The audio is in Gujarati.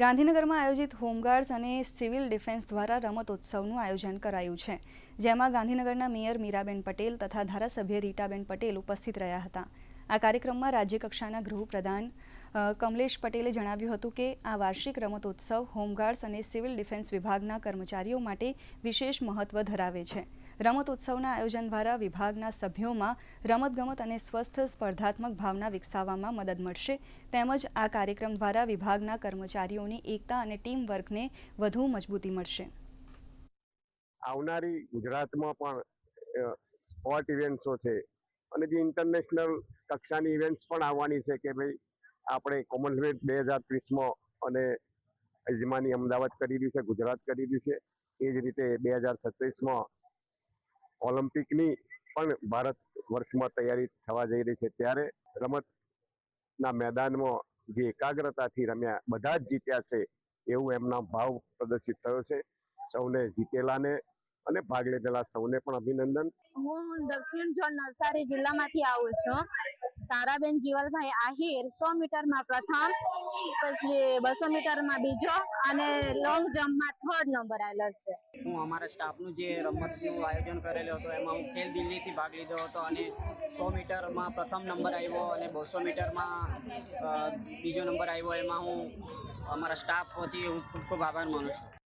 ગાંધીનગરમાં આયોજિત હોમગાર્ડ્સ અને સિવિલ ડિફેન્સ દ્વારા રમતોત્સવનું આયોજન કરાયું છે, જેમાં ગાંધીનગરના મેયર મીરાબેન પટેલ તથા ધારાસભ્ય રીટાબેન પટેલ ઉપસ્થિત રહ્યા હતા। આ કાર્યક્રમમાં રાજ્યકક્ષાના ગૃહપ્રધાન કમલેશ પટેલે જણાવ્યું હતું કે આ વાર્ષિક રમતોત્સવ હોમગાર્ડ્સ અને સિવિલ ડિફેન્સ વિભાગના કર્મચારીઓ માટે વિશેષ મહત્વ ધરાવે છે। રમતોત્સવના આયોજન દ્વારા વિભાગના સભ્યોમાં રમતગમત અને સ્વસ્થ સ્પર્ધાત્મક ભાવના વિકસાવવામાં મદદ મળશે, તેમજ આ કાર્યક્રમ દ્વારા વિભાગના કર્મચારીઓની એકતા અને ટીમ વર્કને વધુ મજબૂતી મળશે। આવનારી ગુજરાતમાં પણ સ્પોર્ટ ઇવેન્ટ્સો છે અને જે ઇન્ટરનેશનલ કક્ષાની ઇવેન્ટ્સ પણ આવવાની છે કે ભાઈ આપણે કોમનવેલ્થ 2030માં અને યજમાની અમદાવાદ કરી રહ્યું છે, ગુજરાત કરી રહ્યું છે। એ જ રીતે 2036માં ઓલિમ્પિકની પણ ભારત વર્ષમાં તૈયારી થવા જઈ રહી છે। ત્યારે રમતના મેદાનમાં જે એકાગ્રતાથી રમ્યા, બધા જ જીત્યા છે એવું એમના ભાવ પ્રદર્શિત થયો છે। સૌને જીતેલાને અને ભાગ લીધેલા સૌને પણ અભિનંદન। હું દક્ષિણ ઝોન નવસારી જિલ્લામાંથી આવું છું। સારાબેન જીવલભાઈ આહિર 100 મીટરમાં પ્રથમ, પછી 200 મીટરમાં બીજો અને લોંગ જમ્પમાં 3rd નંબર આવેલો છે। હું અમારા સ્ટાફનું જે રમતનું આયોજન કરેલું હતું એમાં હું ખેલ દિલ્હીથી ભાગ લીધો હતો અને 100 મીટરમાં પ્રથમ નંબર આવ્યો અને 200 મીટરમાં બીજો નંબર આવ્યો। એમાં હું અમારા સ્ટાફ વતી હું ખૂબ આભાર માનું છું।